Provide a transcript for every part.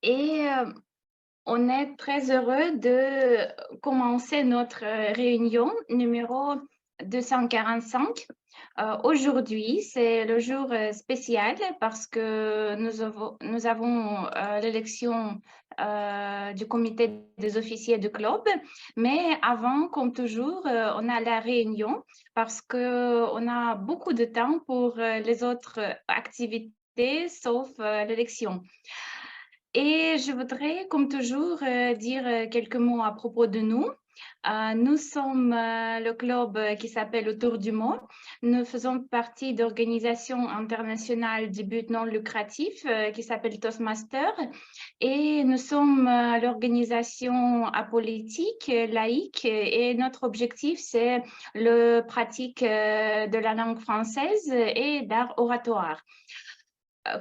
Et on est très heureux de commencer notre réunion numéro 245. Aujourd'hui, c'est le jour spécial parce que nous avons l'élection du comité des officiers du club. Mais avant, comme toujours, on a la réunion parce qu'on a beaucoup de temps pour les autres activités sauf l'élection. Et je voudrais, comme toujours, dire quelques mots à propos de nous. Nous sommes le club qui s'appelle Autour du Mot. Nous faisons partie d'organisations internationales du but non lucratif qui s'appelle Toastmaster. Et nous sommes l'organisation apolitique, laïque, et notre objectif, c'est le pratique de la langue française et d'art oratoire.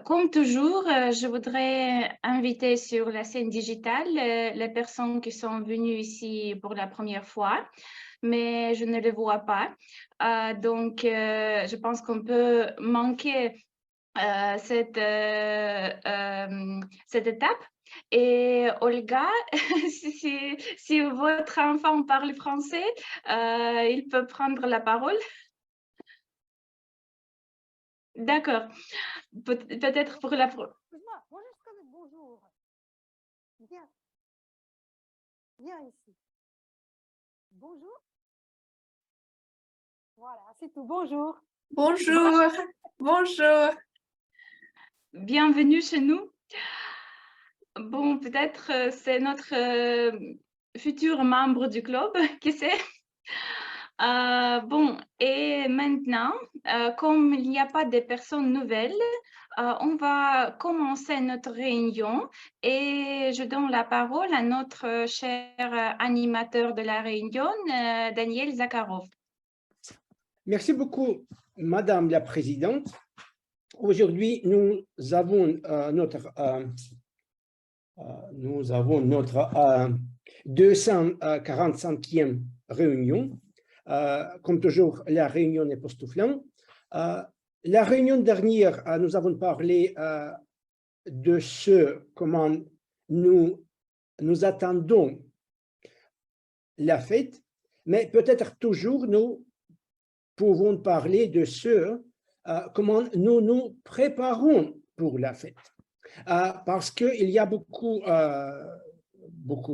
Comme toujours, je voudrais inviter sur la scène digitale les personnes qui sont venues ici pour la première fois, mais je ne les vois pas. Donc, je pense qu'on peut manquer cette étape. Et Olga, si votre enfant parle français, il peut prendre la parole. D'accord. Peut-être pour la... Excuse-moi, moi juste comme bonjour. Viens. Viens ici. Bonjour. Voilà, c'est tout. Bonjour. Bonjour. Bonjour. Bienvenue chez nous. Bon, peut-être c'est notre futur membre du club, qui sait. Bon, et maintenant, comme il n'y a pas de personnes nouvelles, on va commencer notre réunion et je donne la parole à notre cher animateur de la réunion, Daniel Zakharov. Merci beaucoup, Madame la Présidente. Aujourd'hui, nous avons notre 245e réunion. Comme toujours, la réunion est époustouflante. La réunion dernière, nous avons parlé de comment nous attendons la fête, mais peut-être toujours nous pouvons parler de comment nous nous préparons pour la fête. Parce qu'il y a beaucoup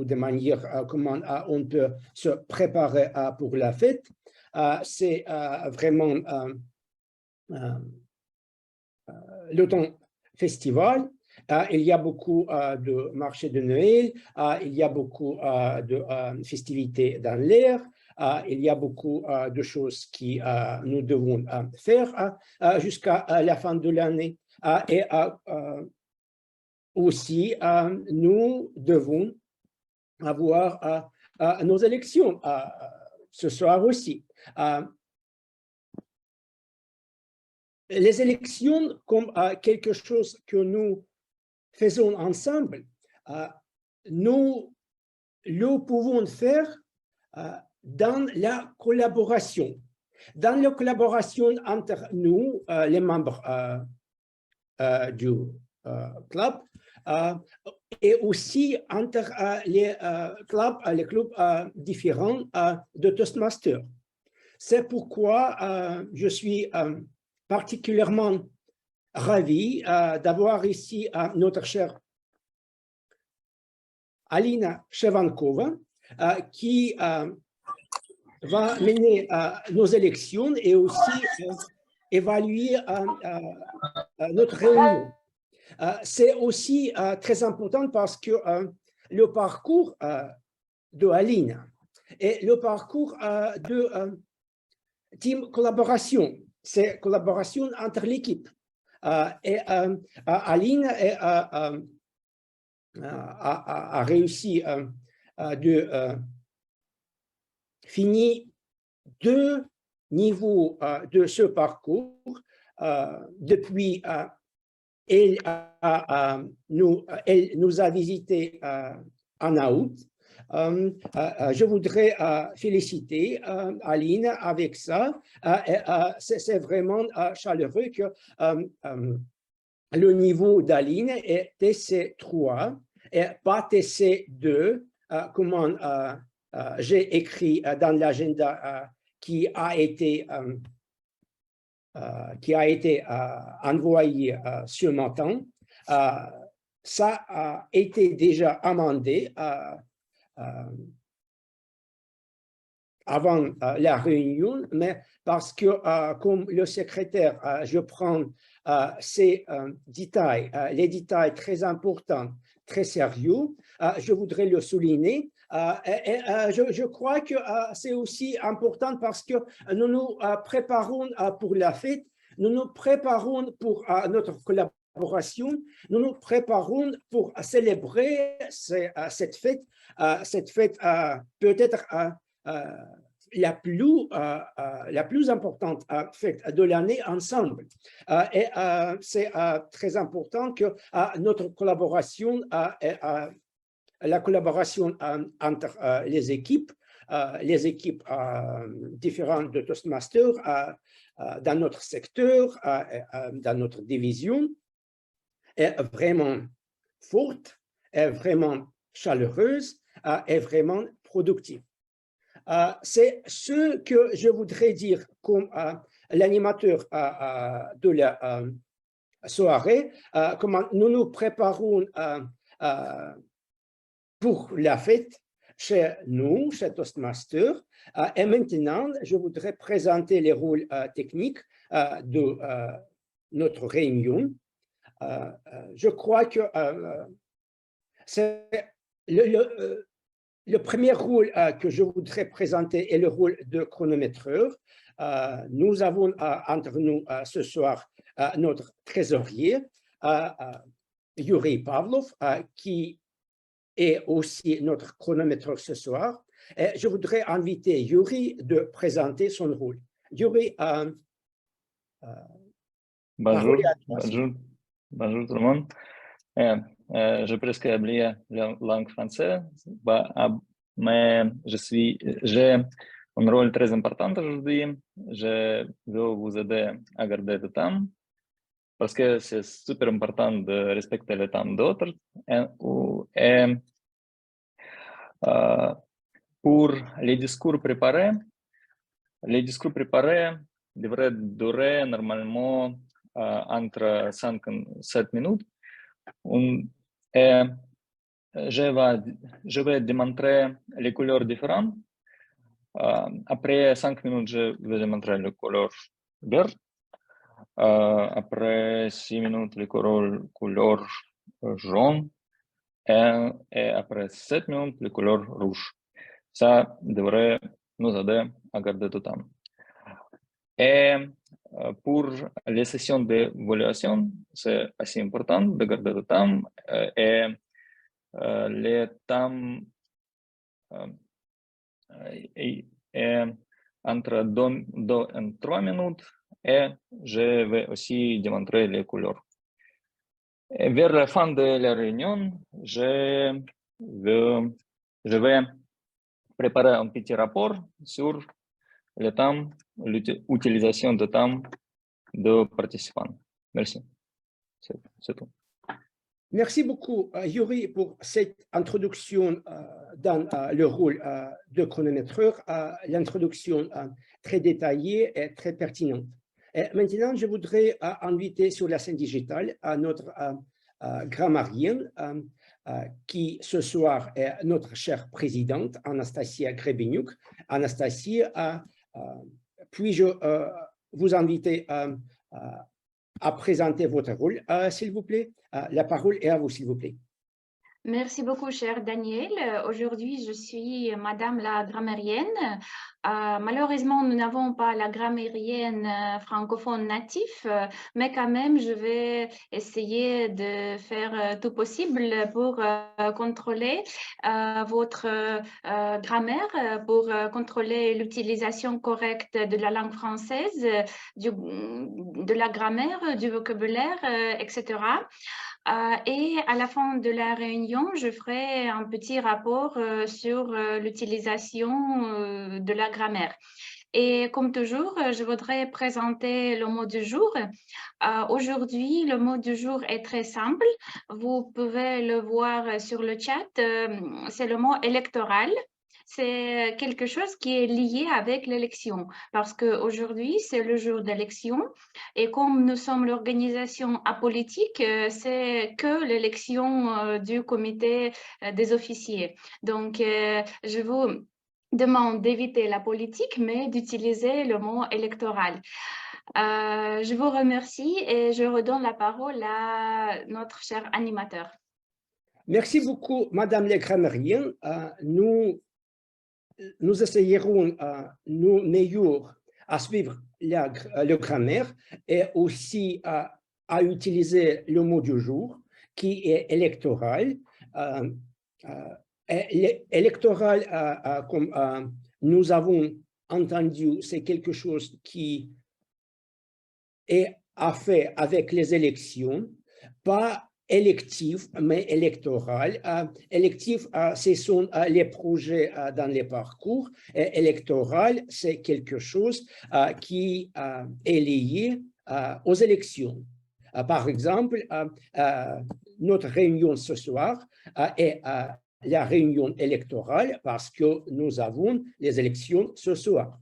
de manières comment on peut se préparer pour la fête. C'est vraiment le temps festival. Il y a beaucoup de marchés de Noël, il y a beaucoup de festivités dans l'air, il y a beaucoup de choses qui nous devons faire jusqu'à la fin de l'année. Et aussi, nous devons avoir nos élections ce soir aussi. Les élections comme quelque chose que nous faisons ensemble, nous le pouvons faire dans la collaboration. Dans la collaboration entre nous, les membres du club, et aussi entre les clubs différents de Toastmasters. C'est pourquoi je suis particulièrement ravi d'avoir ici notre chère Alina Shevankova, qui va mener nos élections et aussi évaluer notre réunion. C'est aussi très important parce que le parcours de Alina et le parcours de team collaboration, c'est collaboration entre l'équipe. Et Alina a réussi de finir 2 niveaux de ce parcours depuis elle nous a visité en août. Je voudrais féliciter Aline avec ça. C'est vraiment chaleureux que le niveau d'Aline est TC3 et pas TC2, comment j'ai écrit dans l'agenda qui a été envoyé ce matin. Ça a été déjà amendé avant la réunion, mais parce que comme le secrétaire, je prends ces détails, les détails très importants, très sérieux, je voudrais le souligner. Je crois que c'est aussi important parce que nous nous préparons pour la fête, nous nous préparons pour notre collaboration, nous nous préparons pour célébrer cette fête peut-être la plus importante fête de l'année ensemble. C'est très important que notre collaboration, la collaboration entre les équipes différentes de Toastmasters dans notre secteur, dans notre division, est vraiment forte, est vraiment chaleureuse, est vraiment productive. C'est ce que je voudrais dire comme l'animateur de la soirée, comment nous nous préparons pour la fête chez nous, chez Toastmasters. Et maintenant, je voudrais présenter les rôles techniques de notre réunion. Je crois que c'est le premier rôle que je voudrais présenter est le rôle de chronométreur. Nous avons entre nous ce soir notre trésorier, Yuri Pavlov, qui est aussi notre chronométreur ce soir. Et je voudrais inviter Yuri de présenter son rôle. Yuri, bonjour, bonjour tout le monde. Je presque oublié la langue française, mais j'ai un rôle très important aujourd'hui. Je veux vous aider à garder du temps parce que c'est super important de respecter le temps d'autres. Et pour les discours préparés devraient durer normalement entre 5 et 7 minutes. Je vais démontrer les couleurs différentes. Après 5 minutes, je vais démontrer les couleurs vert. Après 6 minutes, les couleurs jaune. Et après 7 minutes, les couleurs rouge. Ça devrait nous aider à garder du temps. Et pour les sessions d'évaluation, c'est assez important de garder du temps. Et les temps entre 2 et 3 minutes. Et je vais aussi démontrer les couleurs. Et vers la fin de la réunion, je vais préparer un petit rapport sur le temps, l'utilisation de temps de participants. Merci. C'est tout. Merci beaucoup, Yuri, pour cette introduction dans le rôle de chronométreur, l'introduction très détaillée et très pertinente. Et maintenant, je voudrais inviter sur la scène digitale notre grammarienne, qui ce soir est notre chère présidente, Anastasia Grebenyuk. Anastasia, puis-je vous inviter à présenter votre rôle, s'il vous plaît. La parole est à vous, s'il vous plaît. Merci beaucoup, cher Daniel. Aujourd'hui, je suis Madame la grammairienne. Malheureusement, nous n'avons pas la grammairienne francophone natif, mais quand même, je vais essayer de faire tout possible pour contrôler votre grammaire, pour contrôler l'utilisation correcte de la langue française, de la grammaire, du vocabulaire, etc. Et à la fin de la réunion, je ferai un petit rapport sur l'utilisation de la grammaire. Et comme toujours, je voudrais présenter le mot du jour. Aujourd'hui, le mot du jour est très simple. Vous pouvez le voir sur le chat. C'est le mot électoral. C'est quelque chose qui est lié avec l'élection parce qu'aujourd'hui, c'est le jour d'élection et comme nous sommes l'organisation apolitique, c'est que l'élection du comité des officiers. Donc, je vous demande d'éviter la politique, mais d'utiliser le mot électoral. Je vous remercie et je redonne la parole à notre cher animateur. Merci beaucoup, Madame la grammairienne. Nous essayerons nous meilleurs à suivre le grammaire et aussi à utiliser le mot du jour qui est électoral. Électoral, comme nous avons entendu, c'est quelque chose qui est à faire avec les élections, pas électif, mais électoral. Électif, ce sont les projets dans les parcours. Et électoral, c'est quelque chose qui est lié aux élections. Par exemple, notre réunion ce soir est la réunion électorale parce que nous avons les élections ce soir.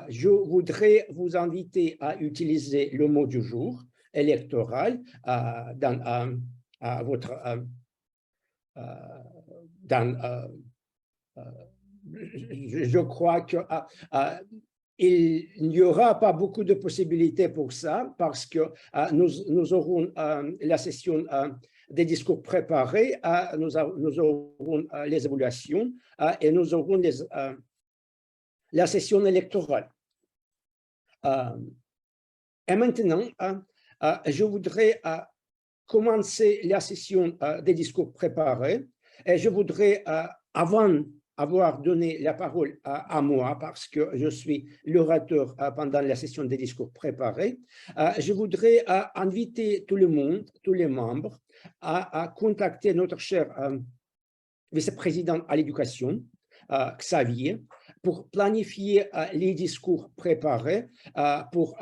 Je voudrais vous inviter à utiliser le mot du jour, électoral, dans votre... je crois que il n'y aura pas beaucoup de possibilités pour ça parce que nous aurons la session des discours préparés, nous aurons les évaluations et nous aurons la session électorale. Et maintenant, je voudrais commencer la session des discours préparés et je voudrais, avant avoir donné la parole à moi, parce que je suis l'orateur pendant la session des discours préparés, je voudrais inviter tout le monde, tous les membres, à contacter notre cher vice-président à l'éducation, Xavier, pour planifier les discours préparés, pas pour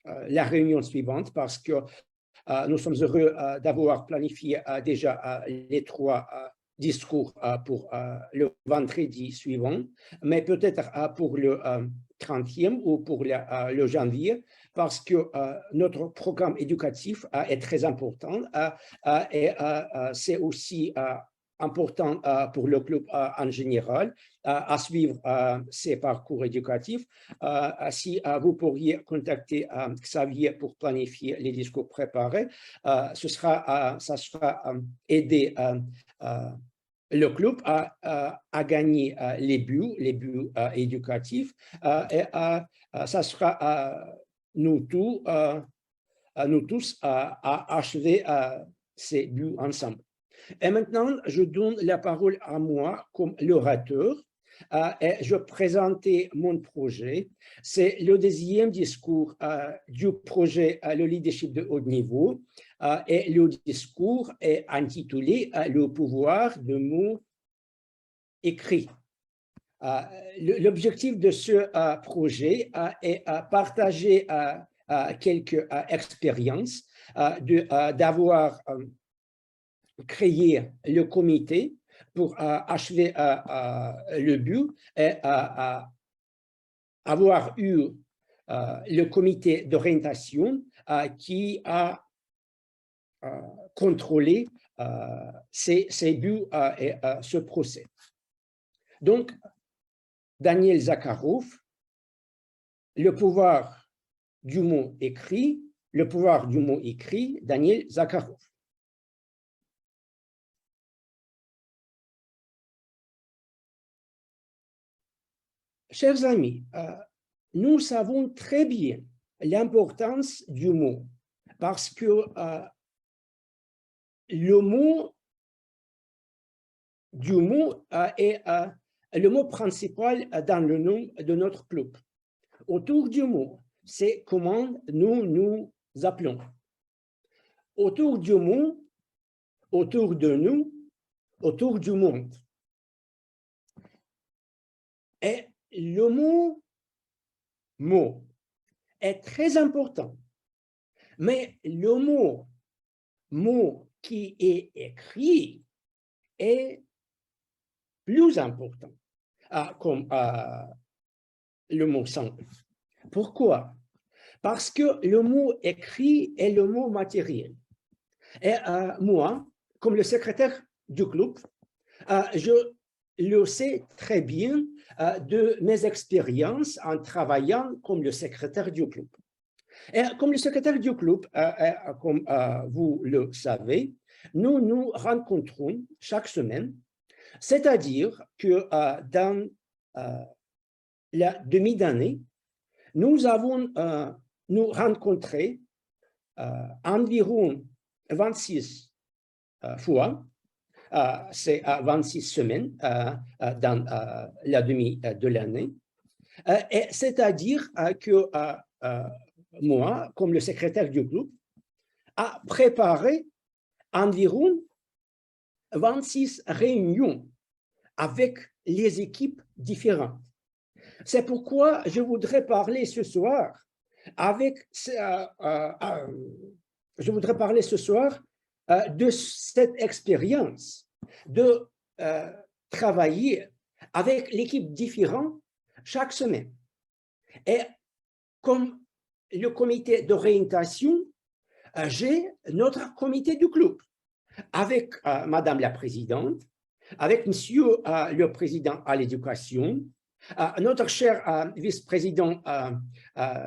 la réunion suivante, parce que nous sommes heureux d'avoir planifié déjà les 3 discours pour le vendredi suivant, mais peut-être pour le 30e ou pour le janvier, parce que notre programme éducatif est très important et c'est aussi important pour le club en général à suivre ses parcours éducatifs. Si vous pourriez contacter Xavier pour planifier les discours préparés, ça sera aider le club à gagner les buts éducatifs et ça sera nous tous à achever ces buts ensemble. Et maintenant, je donne la parole à moi comme l'orateur et je présentais mon projet. C'est le 2e discours du projet Le leadership de haut niveau et le discours est intitulé Le pouvoir de mots écrits. L'objectif de ce projet est partager quelques expériences, d'avoir créé le comité pour achever le but et avoir eu le comité d'orientation qui a contrôlé ces buts et ce procès. Donc, Daniel Zakharov, le pouvoir du mot écrit, Daniel Zakharov. Chers amis, nous savons très bien l'importance du mot parce que le mot est le mot principal dans le nom de notre club. Autour du mot, c'est comment nous nous appelons. Autour du mot, autour de nous, autour du monde. Et le mot est très important. Mais le mot qui est écrit est plus important, comme le mot simple. Pourquoi? Parce que le mot écrit est le mot matériel. Et moi, comme le secrétaire du club, je le sais très bien de mes expériences en travaillant comme le secrétaire du club. Et comme le secrétaire du club, comme vous le savez, nous nous rencontrons chaque semaine, c'est-à-dire que dans la demi-d'année, nous avons nous rencontré environ 26 fois, c'est 26 semaines dans la demi de l'année, et c'est-à-dire que moi, comme le secrétaire du groupe, a préparé environ 26 réunions avec les équipes différentes. C'est pourquoi je voudrais parler ce soir de cette expérience de travailler avec l'équipe différente chaque semaine. Et comme le comité d'orientation, j'ai notre comité du club avec Madame la Présidente, avec Monsieur le Président à l'éducation, notre cher vice-président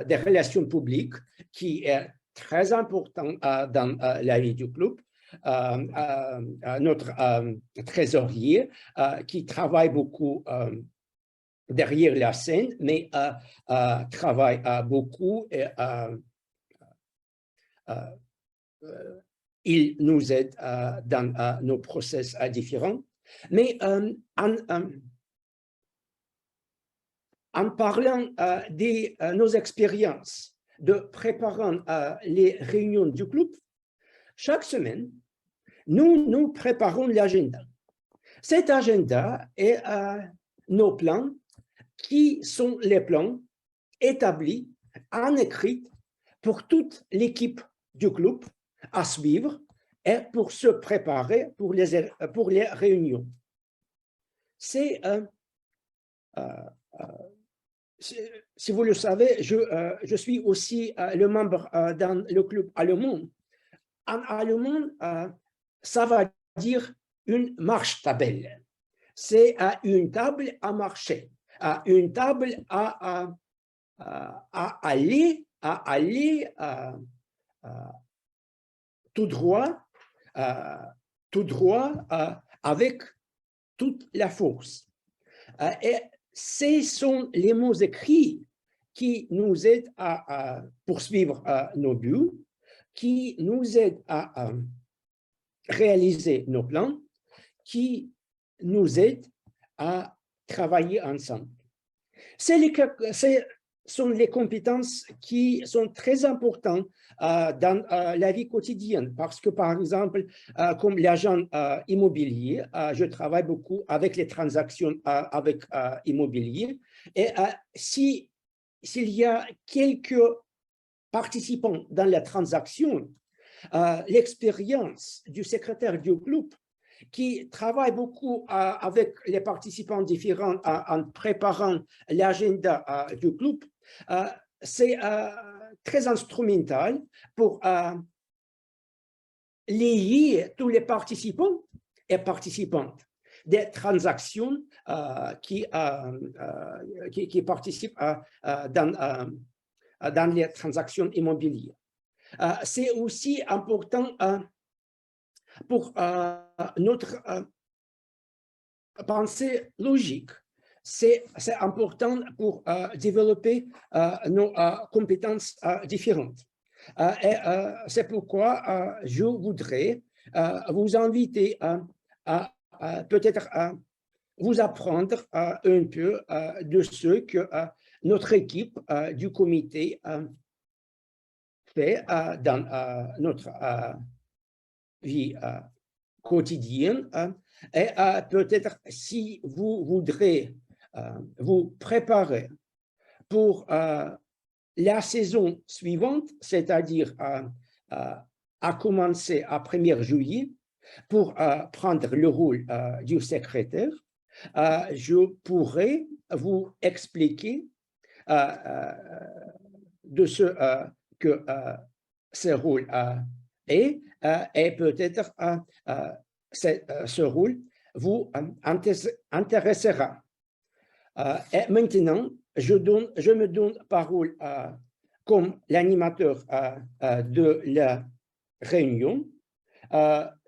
des relations publiques, qui est très important dans la vie du club, notre trésorier qui travaille beaucoup derrière la scène, mais travaille beaucoup et il nous aide dans nos process différents. Mais en parlant de nos expériences de préparant les réunions du club, chaque semaine, nous préparons l'agenda. Cet agenda est nos plans qui sont les plans établis en écrit pour toute l'équipe du club à suivre et pour se préparer pour les réunions. Si vous le savez, je suis aussi le membre dans le club allemand. En allemand, ça va dire une marche-table. C'est une table à marcher, une table à aller tout droit avec toute la force. Et ce sont les mots écrits qui nous aident à poursuivre nos buts, qui nous aident à réaliser nos plans, qui nous aident à travailler ensemble. Ce sont les compétences qui sont très importantes dans la vie quotidienne parce que, par exemple, comme l'agent immobilier, je travaille beaucoup avec les transactions avec immobilier et s'il y a quelques participants dans la transaction, l'expérience du secrétaire du club qui travaille beaucoup avec les participants différents en préparant l'agenda du club, c'est très instrumental pour lier tous les participants et participantes des transactions qui participent dans les transactions immobilières. C'est aussi important pour notre pensée logique. C'est important pour développer nos compétences différentes. Et c'est pourquoi je voudrais vous inviter à peut-être vous apprendre un peu de ce que notre équipe du comité fait dans notre vie quotidienne. Et peut-être si vous voudrez vous préparer pour la saison suivante, c'est-à-dire à commencer à 1er juillet, pour prendre le rôle du secrétaire, je pourrais vous expliquer de ce que ce rôle est, et peut-être ce rôle vous intéressera. Et maintenant, je me donne parole comme l'animateur de la réunion.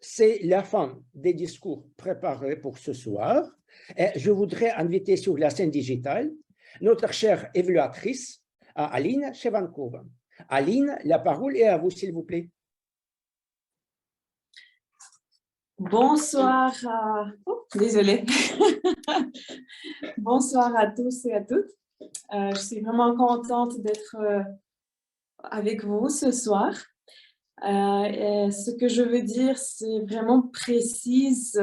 C'est la fin des discours préparés pour ce soir. Et je voudrais inviter sur la scène digitale notre chère évaluatrice, Aline Chevankova. Aline, la parole est à vous, s'il vous plaît. Bonsoir désolée. Bonsoir à tous et à toutes. Je suis vraiment contente d'être avec vous ce soir. Et ce que je veux dire, c'est vraiment précise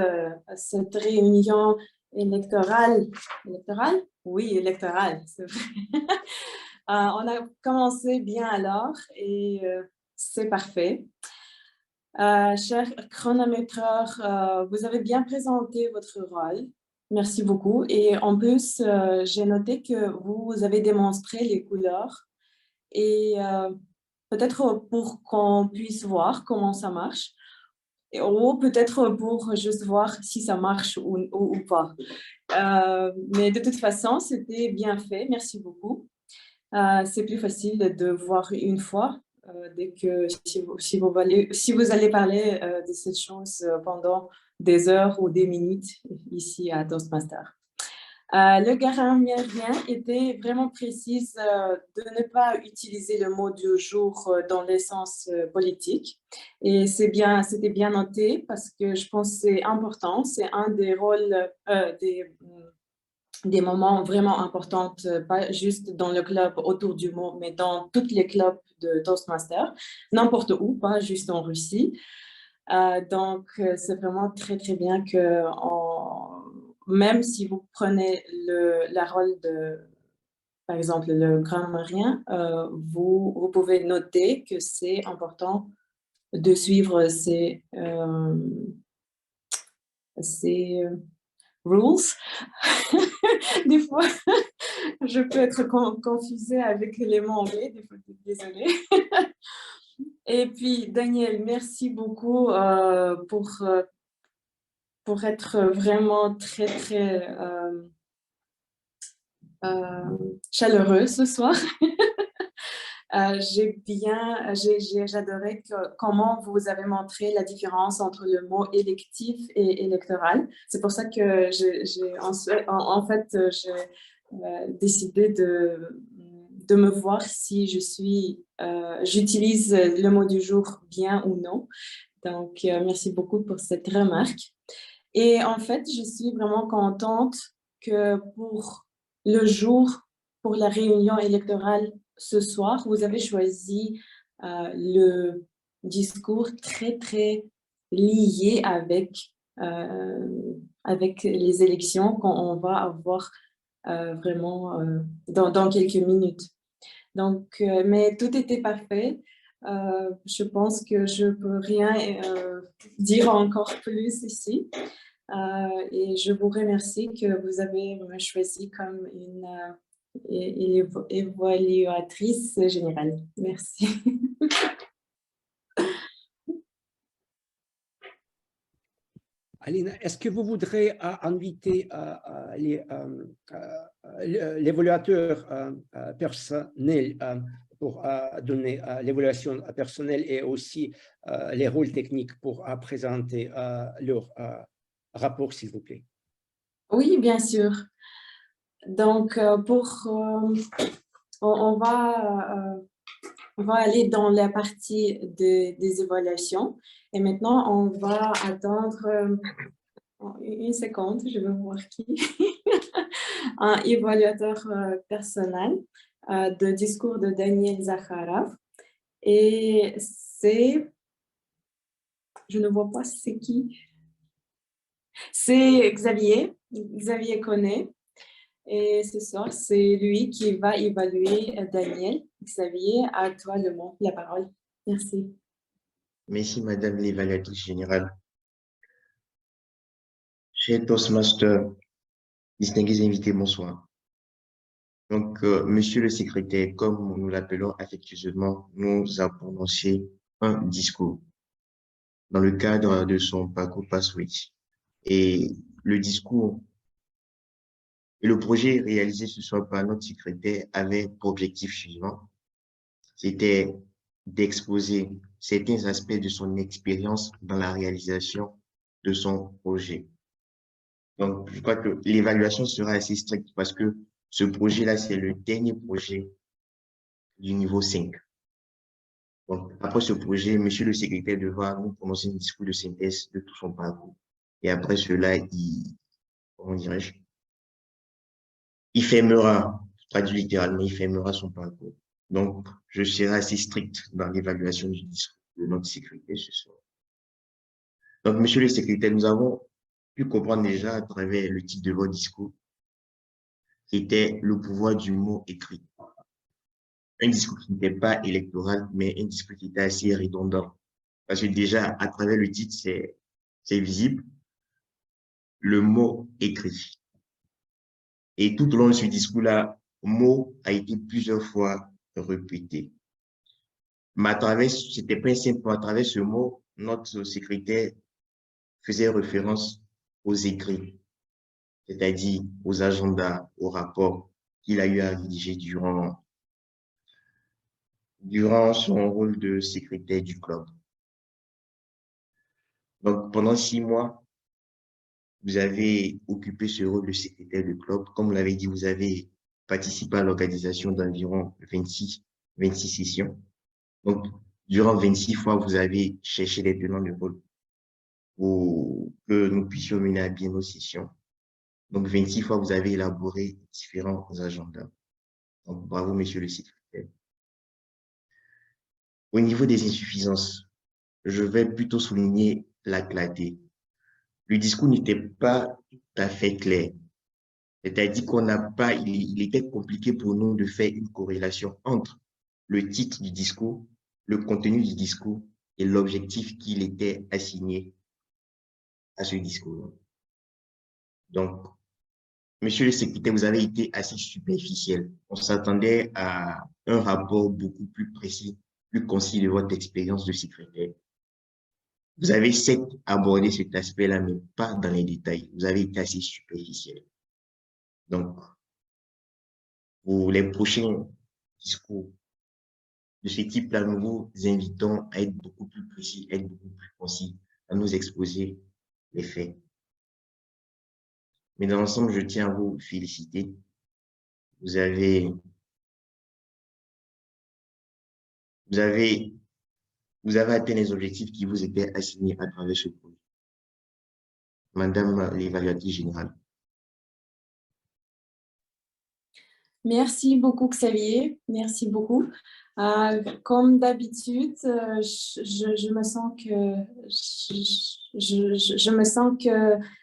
cette réunion électorale. Électorale? Oui, électorale, c'est vrai. On a commencé bien alors et c'est parfait. Cher chronométreur, vous avez bien présenté votre rôle. Merci beaucoup. Et en plus, j'ai noté que vous avez démontré les couleurs et peut-être pour qu'on puisse voir comment ça marche, ou peut-être pour juste voir si ça marche ou pas. Mais de toute façon, c'était bien fait. Merci beaucoup. C'est plus facile de voir une fois dès que si vous allez parler de cette chose pendant des heures ou des minutes ici à Toastmaster. Le grammairien était vraiment précise de ne pas utiliser le mot du jour dans le sens politique. Et c'était bien noté parce que je pense que c'est important. C'est un des rôles, des moments vraiment importants, pas juste dans le club autour du mot, mais dans tous les clubs de Toastmaster, n'importe où, pas juste en Russie. Donc, c'est vraiment très, très bien que même si vous prenez la rôle de, par exemple, le grammairien, vous pouvez noter que c'est important de suivre ces rules. Des fois, je peux être confusée avec les mots anglais, des fois, désolée. Et puis, Daniel, merci beaucoup pour être vraiment très, très chaleureux ce soir. J'adorais comment vous avez montré la différence entre le mot électif et électoral. C'est pour ça que j'ai décidé de me voir si j'utilise le mot du jour bien ou non. Donc, merci beaucoup pour cette remarque. Et en fait, je suis vraiment contente que pour le jour, pour la réunion électorale ce soir, vous avez choisi le discours très, très lié avec les élections qu'on va avoir vraiment dans quelques minutes. Donc, mais tout était parfait. Je pense que je ne peux rien dire encore plus ici. Et je vous remercie que vous avez me choisi comme une évaluatrice générale. Merci. Aline, est-ce que vous voudrez inviter l'évaluateur personnel pour donner l'évaluation personnelle et aussi les rôles techniques pour présenter leur rapport, s'il vous plaît? Oui, bien sûr. Donc, on va aller dans la partie des évaluations. Et maintenant, on va attendre une seconde, je vais voir qui. Un évaluateur personnel de discours de Daniel Zakharov. Et c'est... Je ne vois pas c'est qui. C'est Xavier Connet. Et ce soir, c'est lui qui va évaluer Daniel. Xavier, à toi la parole. Merci. Merci, Madame l'évaluatrice générale. Chers Toastmasters, distingués invités, bonsoir. Donc, Monsieur le secrétaire, comme nous l'appelons affectueusement, nous a prononcé un discours dans le cadre de son parcours Passwitch. Et le discours et le projet réalisé ce soir par notre secrétaire avait pour objectif suivant, c'était d'exposer certains aspects de son expérience dans la réalisation de son projet. Donc, je crois que l'évaluation sera assez stricte parce que ce projet-là, c'est le dernier projet du niveau 5. Donc, après ce projet, Monsieur le secrétaire devra nous prononcer un discours de synthèse de tout son parcours. Et après cela, comment dirais-je, il fermera, traduit littéralement, il fermera son parcours. Donc, je serai assez strict dans l'évaluation du discours de notre secrétaire ce soir. Donc, Monsieur le secrétaire, nous avons pu comprendre déjà à travers le titre de votre discours, qui était le pouvoir du mot écrit. Un discours qui n'était pas électoral, mais un discours qui était assez redondant. Parce que déjà, à travers le titre, c'est visible, le mot écrit. Et tout au long de ce discours-là, mot a été plusieurs fois répété. Mais à travers, c'était pas simple, à travers ce mot, notre secrétaire faisait référence aux écrits, c'est-à-dire aux agendas, aux rapports qu'il a eu à rédiger durant son rôle de secrétaire du club. Donc, pendant 6 mois, vous avez occupé ce rôle de secrétaire du club. Comme vous l'avez dit, vous avez participé à l'organisation d'environ 26 sessions. Donc, durant 26 fois, vous avez cherché les tenants de rôle pour que nous puissions mener à bien nos sessions. Donc, 26 fois, vous avez élaboré différents agendas. Donc, bravo, monsieur le secrétaire. Au niveau des insuffisances, je vais plutôt souligner la clarté. Le discours n'était pas tout à fait clair. C'est-à-dire il était compliqué pour nous de faire une corrélation entre le titre du discours, le contenu du discours et l'objectif qu'il était assigné à ce discours. Donc, monsieur le secrétaire, vous avez été assez superficiel. On s'attendait à un rapport beaucoup plus précis, plus concis de votre expérience de secrétaire. Vous avez certes abordé cet aspect-là, mais pas dans les détails. Vous avez été assez superficiel. Donc, pour les prochains discours de ce type-là, nous vous invitons à être beaucoup plus précis, à être beaucoup plus concis, à nous exposer les faits. Mais dans l'ensemble, je tiens à vous féliciter. Vous avez atteint les objectifs qui vous étaient assignés à travers ce projet. Madame l'évaluatrice générale. Merci beaucoup, Xavier. Merci beaucoup. Comme d'habitude, je me sens que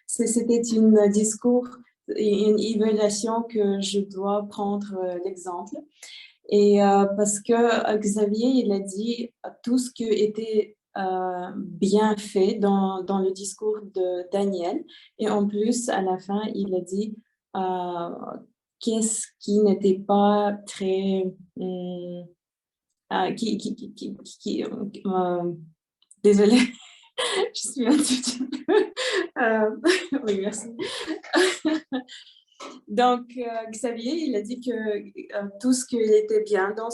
c'était un discours et une évaluation que je dois prendre l'exemple. Et parce que Xavier, il a dit tout ce qui était bien fait dans le discours de Daniel. Et en plus, à la fin, il a dit qu'est-ce qui n'était pas très... désolée, je suis un petit peu... oui, merci. Donc, Xavier, il a dit que tout ce qui était bien dans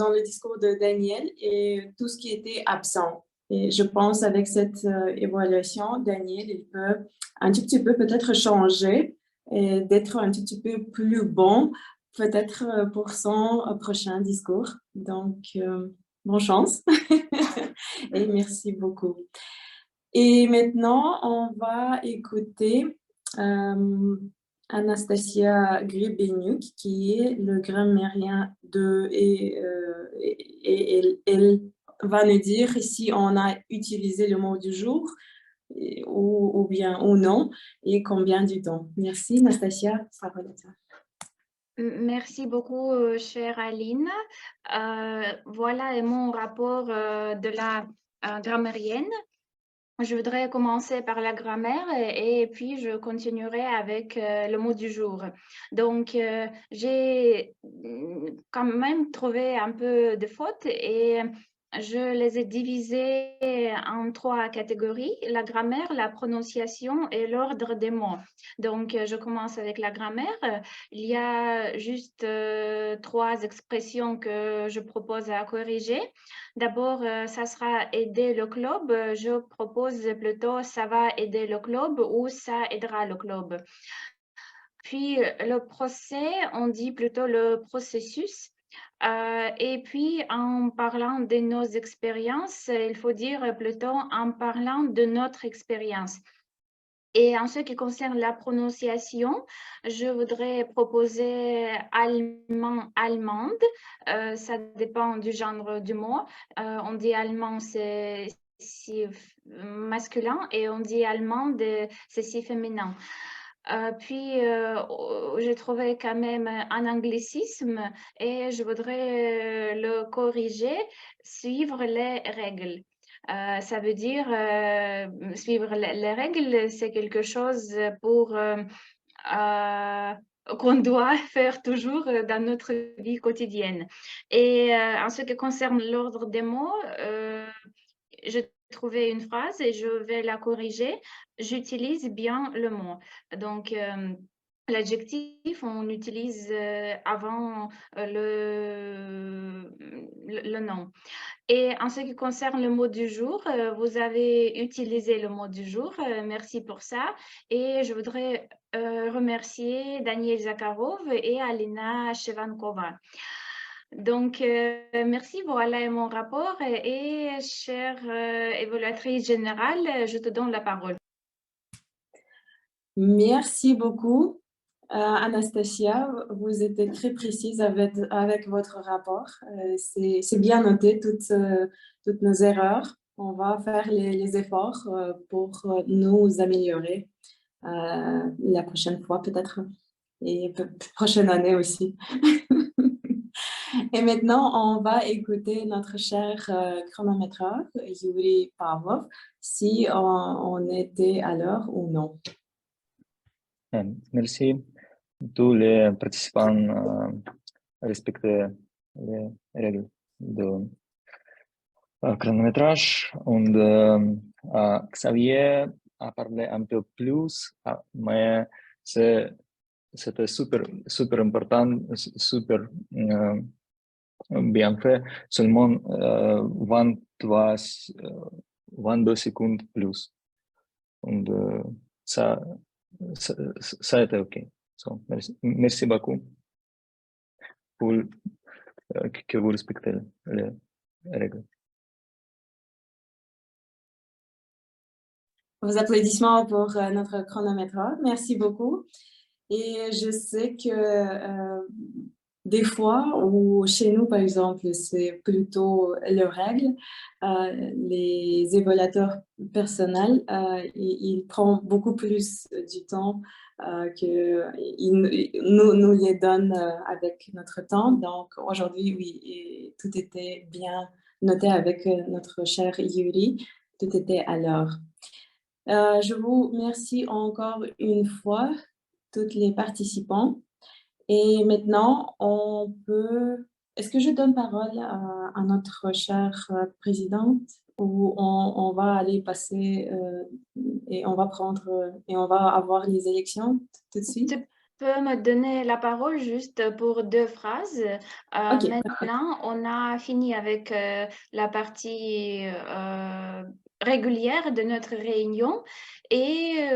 le discours de Daniel et tout ce qui était absent. Et je pense avec cette évaluation, Daniel, il peut un tout petit peu peut-être changer et d'être un tout petit peu plus bon, peut-être pour son prochain discours. Donc, bonne chance et merci beaucoup. Et maintenant, on va écouter Anastasia Gribeniuk, qui est le grammairien et elle va nous dire si on a utilisé le mot du jour ou bien ou non, et combien du temps. Merci, Anastasia. Merci beaucoup, chère Aline. Voilà mon rapport de la grammairienne. Je voudrais commencer par la grammaire et puis je continuerai avec le mot du jour. Donc, j'ai quand même trouvé un peu de fautes et je les ai divisées en 3 catégories, la grammaire, la prononciation et l'ordre des mots. Donc, je commence avec la grammaire. Il y a juste 3 expressions que je propose à corriger. D'abord, ça sera aider le club. Je propose plutôt ça va aider le club ou ça aidera le club. Puis le procès, on dit plutôt le processus. Et puis en parlant de nos expériences, il faut dire plutôt en parlant de notre expérience. Et en ce qui concerne la prononciation, je voudrais proposer allemand, allemande. Ça dépend du genre du mot. On dit allemand, c'est si masculin et on dit allemande, c'est si féminin. Puis, j'ai trouvé quand même un anglicisme et je voudrais le corriger, suivre les règles. Ça veut dire suivre les règles, c'est quelque chose pour qu'on doit faire toujours dans notre vie quotidienne. Et en ce qui concerne l'ordre des mots, j'ai trouvé une phrase et je vais la corriger. J'utilise bien le mot. Donc, l'adjectif, on utilise avant le nom. Et en ce qui concerne le mot du jour, vous avez utilisé le mot du jour. Merci pour ça. Et je voudrais remercier Daniel Zakharov et Alina Shevankova. Donc, merci, voilà mon rapport. Et chère évaluatrice générale, je te donne la parole. Merci beaucoup, Anastasia. Vous étiez très précise avec votre rapport. C'est bien noté toutes nos erreurs. On va faire les efforts pour nous améliorer la prochaine fois peut-être et prochaine année aussi. Et maintenant, on va écouter notre cher chronométreur, Yuri Pavlov, si on était à l'heure ou non. Merci. Tous les participants respectent les règles de chronométrage. Et Xavier a parlé un peu plus, mais c'était super important, super bien fait. Seulement 22 secondes plus. Et ça a été OK. So, merci beaucoup pour que vous respectez les règles. Vos applaudissements pour notre chronométreur. Merci beaucoup. Et je sais que des fois, ou chez nous, par exemple, c'est plutôt les règles. Les évaluateurs personnels, ils prennent beaucoup plus du temps qu'ils nous les donnent avec notre temps. Donc, aujourd'hui, oui, tout était bien noté avec notre cher Yuri. Tout était à l'heure. Je vous remercie encore une fois, toutes les participants. Et maintenant, on peut... Est-ce que je donne parole à notre chère présidente ou on va aller passer et on va avoir les élections tout de suite? Tu peux me donner la parole juste pour 2 phrases. Ok, Maintenant, on a fini avec la partie régulière de notre réunion et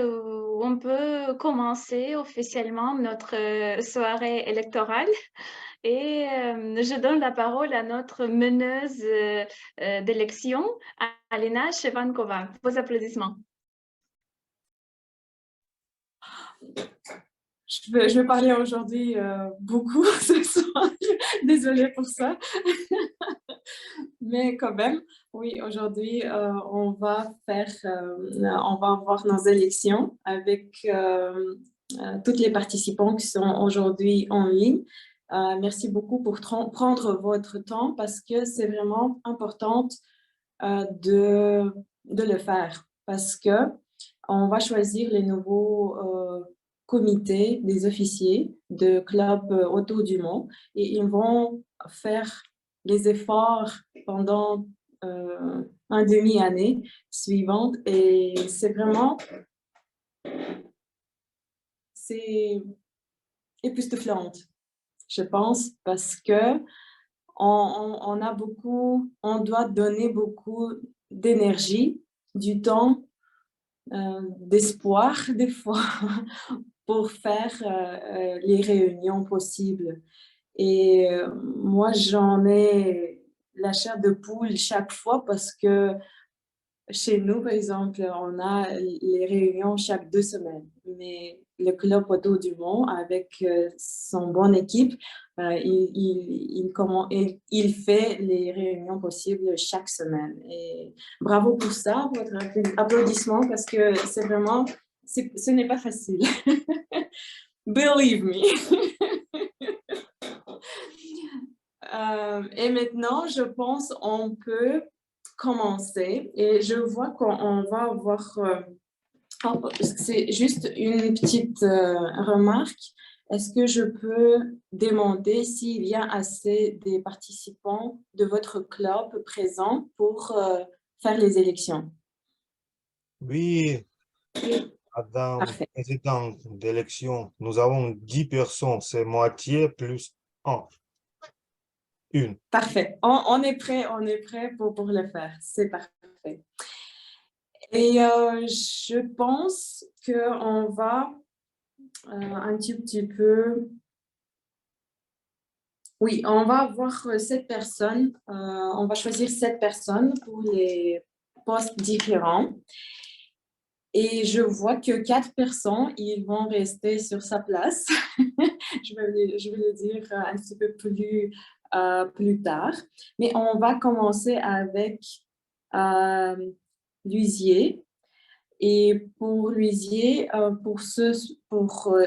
on peut commencer officiellement notre soirée électorale. Et je donne la parole à notre meneuse d'élection, Alina Shevankova. Vos applaudissements. Je vais parler aujourd'hui beaucoup ce soir. Désolée pour ça. Mais quand même, oui, aujourd'hui, on va avoir nos élections avec toutes les participants qui sont aujourd'hui en ligne. Merci beaucoup pour prendre votre temps parce que c'est vraiment important de le faire parce que on va choisir les nouveaux comités des officiers de club autour du monde et ils vont faire les efforts pendant un demi-année suivante et c'est époustouflant, je pense, parce que on doit donner beaucoup d'énergie, du temps, d'espoir des fois pour faire les réunions possibles. Et moi, j'en ai la chair de poule chaque fois parce que chez nous, par exemple, on a les réunions chaque 2 semaines, mais le club autour du monde, avec son bonne équipe, il fait les réunions possibles chaque semaine. Et bravo pour ça, votre applaudissement, parce que c'est vraiment, ce n'est pas facile. Believe me. Et maintenant, je pense on peut commencer et je vois qu'on va avoir, c'est juste une petite remarque. Est-ce que je peux demander s'il y a assez de participants de votre club présents pour faire les élections? Oui, Madame Parfait. Présidente d'élection, nous avons 10 personnes, c'est moitié plus 1. Une. Parfait. On est prêt pour le faire. C'est parfait. Et je pense qu'on va un petit peu... Oui, on va avoir 7 personnes. On va choisir 7 personnes pour les postes différents. Et je vois que 4 personnes, ils vont rester sur sa place. je vais le dire un petit peu plus tard. Mais on va commencer avec Luisier. Et pour Luisier, pour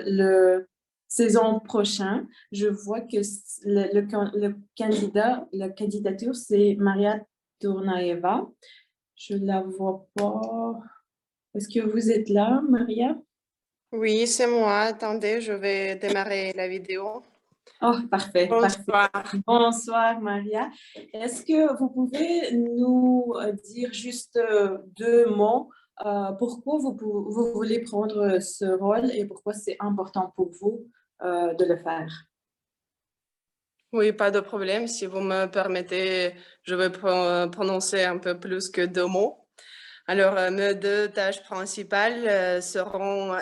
le saison prochain, je vois que la candidature, c'est Maria Tournaeva. Je ne la vois pas. Est-ce que vous êtes là, Maria? Oui, c'est moi. Attendez, je vais démarrer la vidéo. Oh, parfait, Bonsoir. parfait. Bonsoir, Maria. Est-ce que vous pouvez nous dire juste 2 mots pourquoi vous voulez prendre ce rôle et pourquoi c'est important pour vous de le faire? Oui, pas de problème. Si vous me permettez, je vais prononcer un peu plus que 2 mots. Alors, mes 2 tâches principales seront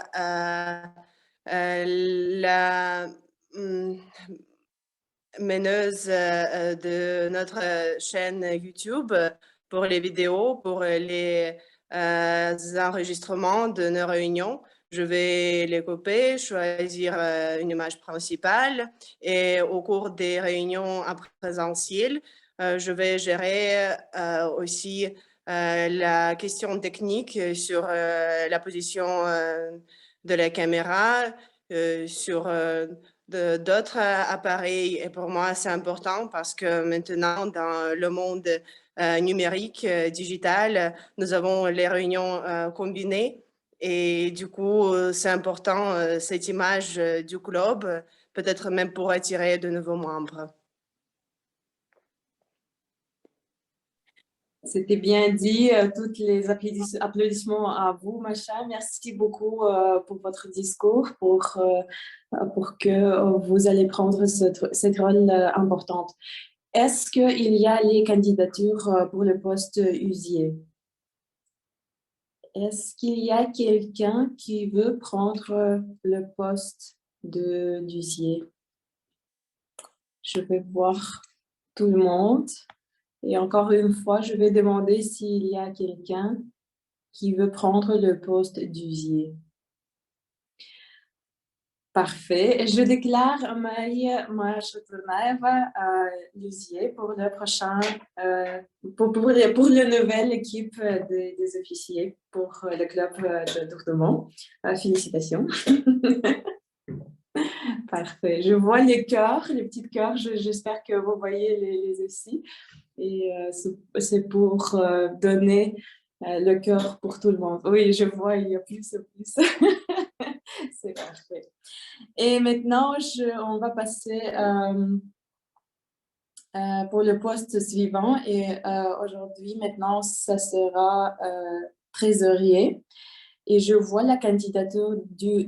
la meneuse de notre chaîne YouTube pour les vidéos, pour les enregistrements de nos réunions. Je vais les couper, choisir une image principale et au cours des réunions en présentiel, je vais gérer aussi la question technique sur la position de la caméra, sur d'autres appareils. Et pour moi, c'est important parce que maintenant, dans le monde numérique, digital, nous avons les réunions combinées. Et du coup, c'est important, cette image du club, peut-être même pour attirer de nouveaux membres. C'était bien dit. Tous les applaudissements à vous, Macha. Merci beaucoup pour votre discours, pour que vous allez prendre cette rôle importante. Est-ce qu'il y a les candidatures pour le poste usier? Est-ce qu'il y a quelqu'un qui veut prendre le poste d'usier? Je vais voir tout le monde. Et encore une fois, je vais demander s'il y a quelqu'un qui veut prendre le poste d'usier. Parfait. Je déclare Maria Tournaeva l'usier pour le prochain pour la nouvelle équipe des officiers pour le club de Tournemont. Félicitations. Parfait. Je vois les cœurs, les petits cœurs. J'espère que vous voyez les aussi. Et c'est pour donner le cœur pour tout le monde. Oui, je vois, il y a plus et plus. C'est parfait. Et maintenant, on va passer pour le poste suivant. Et aujourd'hui, maintenant, ça sera trésorier. Et je vois la candidature de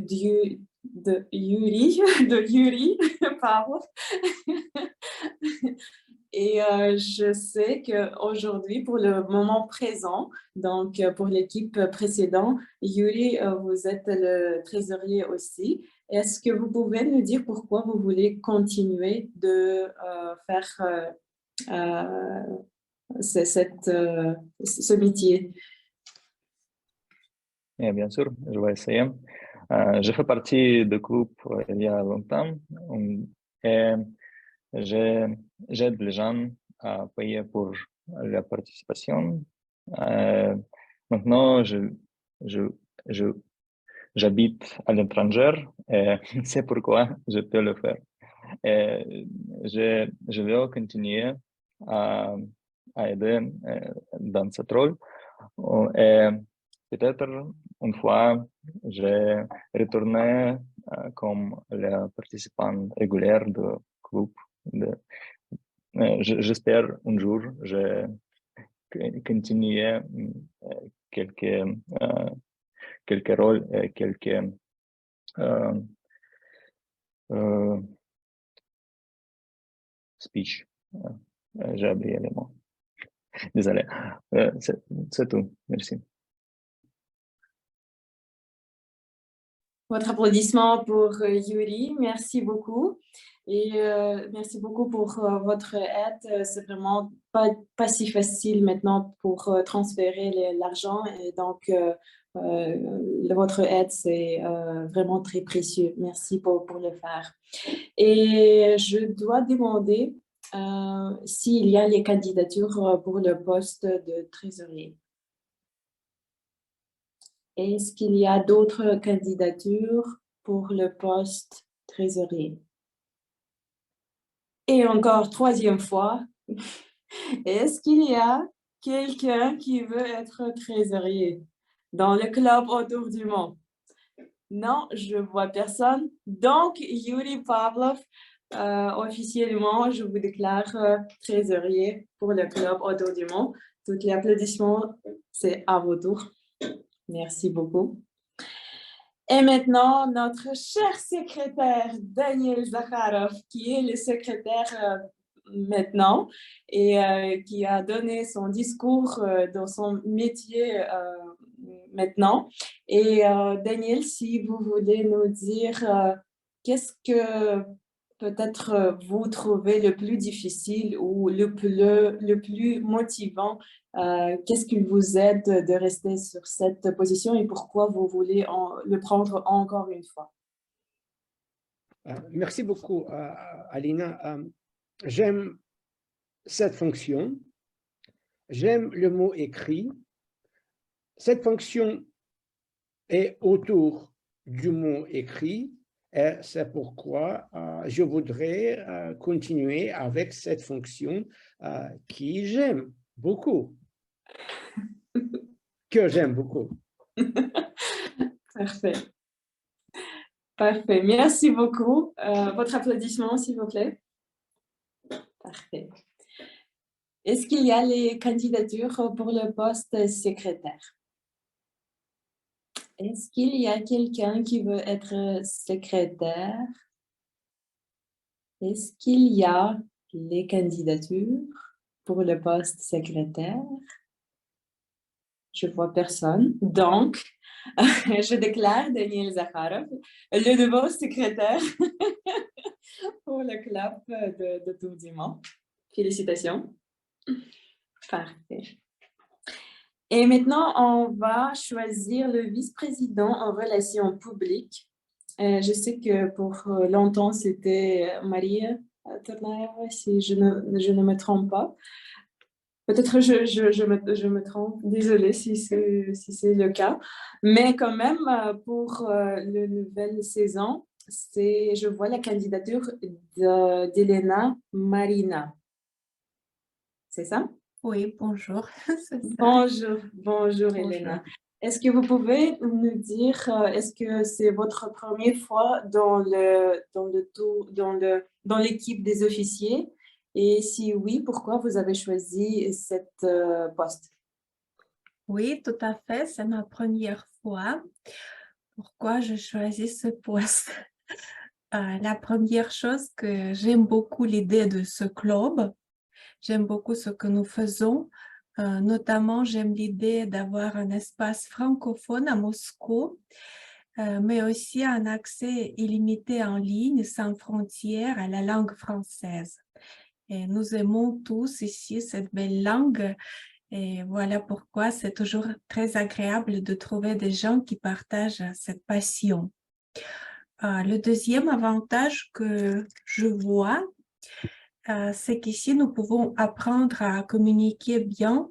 Yuri, pardon. Et je sais qu'aujourd'hui, pour le moment présent, donc pour l'équipe précédente, Yuri, vous êtes le trésorier aussi. Est-ce que vous pouvez nous dire pourquoi vous voulez continuer de faire ce métier? Bien sûr, je vais essayer. Je fais partie du groupe il y a longtemps et j'aide les gens à payer pour la participation. Maintenant, j'habite à l'étranger et c'est pourquoi je peux le faire. Et je vais continuer à aider dans ce rôle. Et peut-être une fois, je retournerai comme le participant régulier du groupe. J'espère un jour je continuer quelques rôles et quelques speech. J'ai oublié les mots. Désolé. C'est tout. Merci. Votre applaudissement pour Yuri. Merci beaucoup. Et merci beaucoup pour votre aide. C'est vraiment pas si facile maintenant pour transférer l'argent. Et donc, votre aide, c'est vraiment très précieux. Merci pour le faire. Et je dois demander s'il y a les candidatures pour le poste de trésorier. Est-ce qu'il y a d'autres candidatures pour le poste trésorier? Et encore, troisième fois, est-ce qu'il y a quelqu'un qui veut être trésorier dans le club autour du monde? Non, je vois personne. Donc, Yuri Pavlov, officiellement, je vous déclare trésorier pour le club autour du monde. Tous les applaudissements, c'est à vos tours. Merci beaucoup. Et maintenant, notre cher secrétaire Daniel Zakharov, qui est le secrétaire maintenant et qui a donné son discours dans son métier maintenant. Et Daniel, si vous voulez nous dire qu'est-ce que peut-être vous trouvez le plus difficile ou le plus motivant, qu'est-ce qui vous aide de rester sur cette position et pourquoi vous voulez le prendre encore une fois? Merci beaucoup, Alina. J'aime cette fonction. J'aime le mot écrit. Cette fonction est autour du mot écrit. Et c'est pourquoi je voudrais continuer avec cette fonction qui j'aime beaucoup, que j'aime beaucoup. Parfait. Parfait. Merci beaucoup. Votre applaudissement, s'il vous plaît. Parfait. Est-ce qu'il y a les candidatures pour le poste secrétaire? Est-ce qu'il y a quelqu'un qui veut être secrétaire? Est-ce qu'il y a les candidatures pour le poste secrétaire? Je vois personne. Donc, je déclare Daniel Zakharov, le nouveau secrétaire pour le club de Tour du Monde. Félicitations. Parfait. Et maintenant, on va choisir le vice-président en relations publiques. Je sais que pour longtemps, c'était Maria Turnaeva, si je ne me trompe pas. Peut-être je me trompe, désolée si c'est le cas. Mais quand même, pour la nouvelle saison, je vois la candidature d'Elena Marina. C'est ça? Oui, bonjour, c'est ça. Bonjour Elena. Est-ce que vous pouvez nous dire, est-ce que c'est votre première fois dans l'équipe des officiers? Et si oui, pourquoi vous avez choisi cette poste? Oui, tout à fait, c'est ma première fois. Pourquoi je choisis ce poste? La première chose que j'aime beaucoup l'idée de ce club. J'aime beaucoup ce que nous faisons. Notamment, j'aime l'idée d'avoir un espace francophone à Moscou, mais aussi un accès illimité en ligne, sans frontières, à la langue française. Et nous aimons tous ici cette belle langue. Et voilà pourquoi c'est toujours très agréable de trouver des gens qui partagent cette passion. Le deuxième avantage que je vois, c'est qu'ici, nous pouvons apprendre à communiquer bien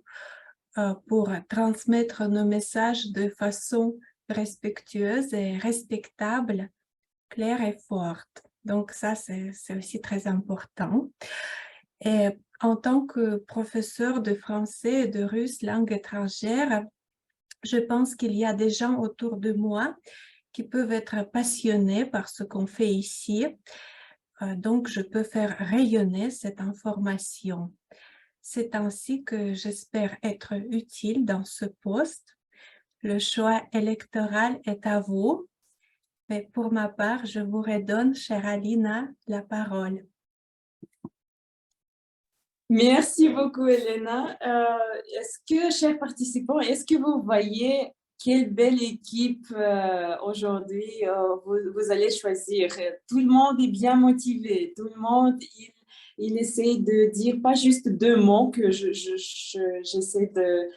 pour transmettre nos messages de façon respectueuse et respectable, claire et forte. Donc ça, c'est aussi très important. Et en tant que professeur de français et de russe, langue étrangère, je pense qu'il y a des gens autour de moi qui peuvent être passionnés par ce qu'on fait ici. Donc, je peux faire rayonner cette information. C'est ainsi que j'espère être utile dans ce poste. Le choix électoral est à vous, mais pour ma part, je vous redonne, chère Alina, la parole. Merci beaucoup, Elena. Chers participants, est-ce que vous voyez quelle belle équipe aujourd'hui vous allez choisir? Tout le monde est bien motivé, tout le monde il essaie de dire pas juste deux mots que j'essaie de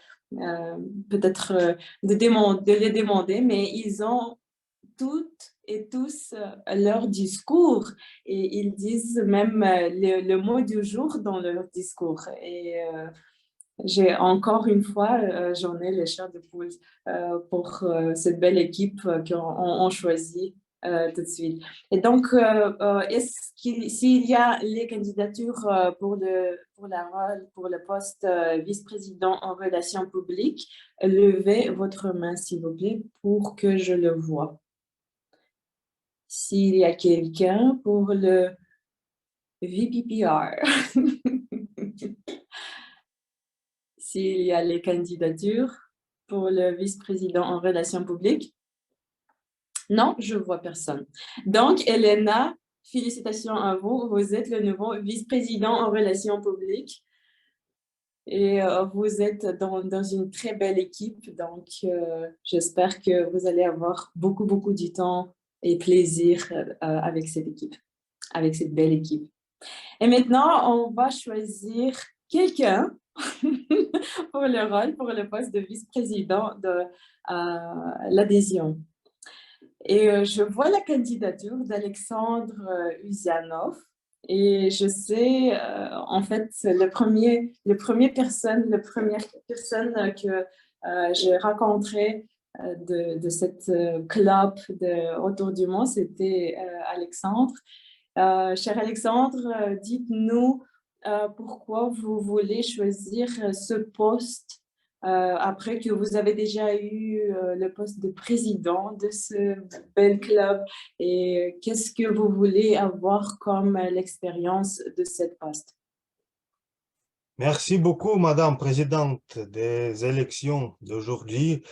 peut-être de les demander, mais ils ont toutes et tous leur discours et ils disent même le mot du jour dans leur discours. Et j'ai encore une fois, j'en ai les chairs de poule pour cette belle équipe qu'on choisit tout de suite. Et donc, s'il y a les candidatures pour le poste vice-président en relations publiques, levez votre main, s'il vous plaît, pour que je le voie. S'il y a quelqu'un pour le VPPR. S'il y a les candidatures pour le vice-président en relations publiques. Non, je ne vois personne. Donc, Elena, félicitations à vous. Vous êtes le nouveau vice-président en relations publiques. Et vous êtes dans une très belle équipe. Donc, j'espère que vous allez avoir beaucoup du temps et plaisir avec cette équipe, avec cette belle équipe. Et maintenant, on va choisir quelqu'un pour le rôle, pour le poste de vice-président de l'adhésion. Et je vois la candidature d'Alexandre Uzianov. Et je sais, en fait, la première personne que j'ai rencontrée de cette club autour du monde, c'était Alexandre. Cher Alexandre, dites-nous pourquoi vous voulez choisir ce poste après que vous avez déjà eu le poste de président de ce bel club et qu'est-ce que vous voulez avoir comme l'expérience de cette poste? Merci beaucoup, Madame Présidente des élections d'aujourd'hui.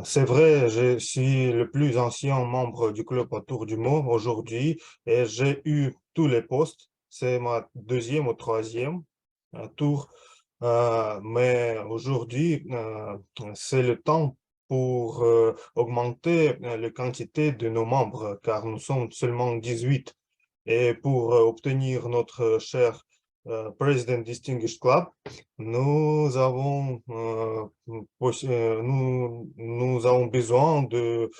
C'est vrai, je suis le plus ancien membre du club autour du monde aujourd'hui et j'ai eu tous les postes. C'est ma deuxième ou troisième tour. Mais aujourd'hui, c'est le temps pour augmenter la quantité de nos membres, car nous sommes seulement 18. Et pour obtenir notre cher President Distinguished Club, nous avons besoin de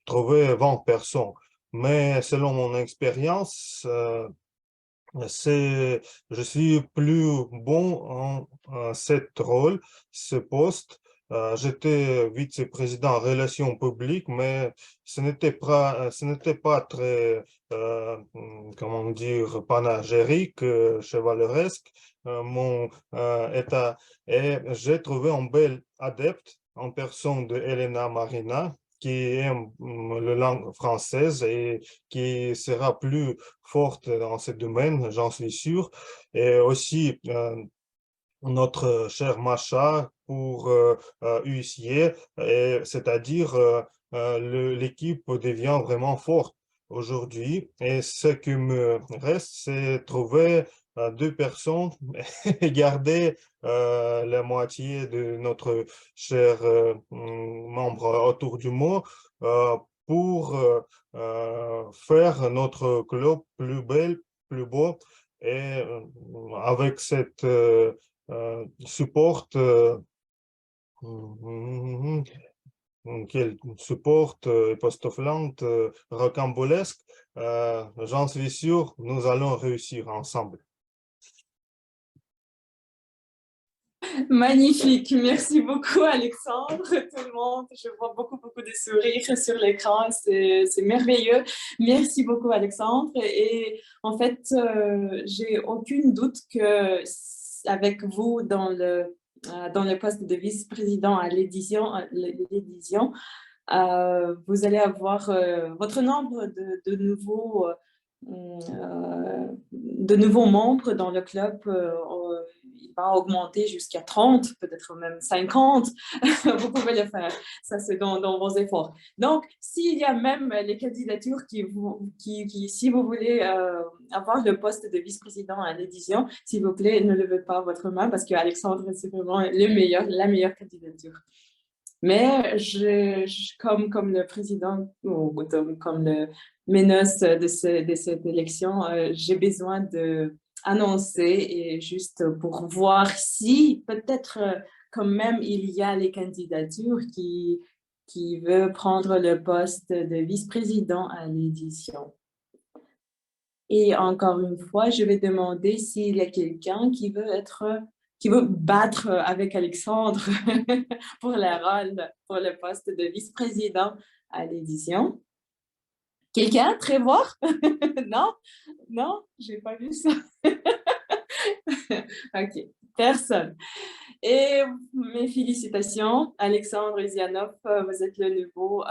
trouver 20 personnes. Mais selon mon expérience, je suis plus bon en cet rôle, ce poste. J'étais vice-président en relations publiques, mais ce n'était pas très, comment dire, panagérique, chevaleresque, mon état. Et j'ai trouvé un bel adepte en personne de Elena Marina, qui aime la langue française et qui sera plus forte dans ce domaine, j'en suis sûr. Et aussi notre cher Macha pour huissier, c'est-à-dire l'équipe devient vraiment forte aujourd'hui. Et ce qui me reste, c'est trouver deux personnes et garder la moitié de notre cher membre autour du mot pour faire notre club plus belle, plus beau. Et avec cette support qu'elle supporte époustouflante, rocambolesque, j'en suis sûr, nous allons réussir ensemble. Magnifique, merci beaucoup Alexandre, tout le monde. Je vois beaucoup de sourires sur l'écran, c'est merveilleux. Merci beaucoup Alexandre. Et en fait, j'ai aucune doute que avec vous dans le poste de vice-président à l'édition, vous allez avoir votre nombre de nouveaux membres dans le club. Il va augmenter jusqu'à 30, peut-être même 50. Vous pouvez le faire. Ça, c'est dans vos efforts. Donc, s'il y a même les candidatures si vous voulez avoir le poste de vice-président à l'édition, s'il vous plaît, ne levez pas votre main parce qu'Alexandre, c'est vraiment la meilleure candidature. Mais comme le président ou comme le MENOS de cette élection, j'ai besoin d'annoncer et juste pour voir si peut-être quand même il y a les candidatures qui veulent prendre le poste de vice-président à l'édition. Et encore une fois, je vais demander s'il y a quelqu'un qui veut battre avec Alexandre pour le poste de vice-président à l'édition. Quelqu'un, Trévor? Non, j'ai pas vu ça. Ok, personne. Et mes félicitations, Alexandre Zianov, vous êtes le nouveau,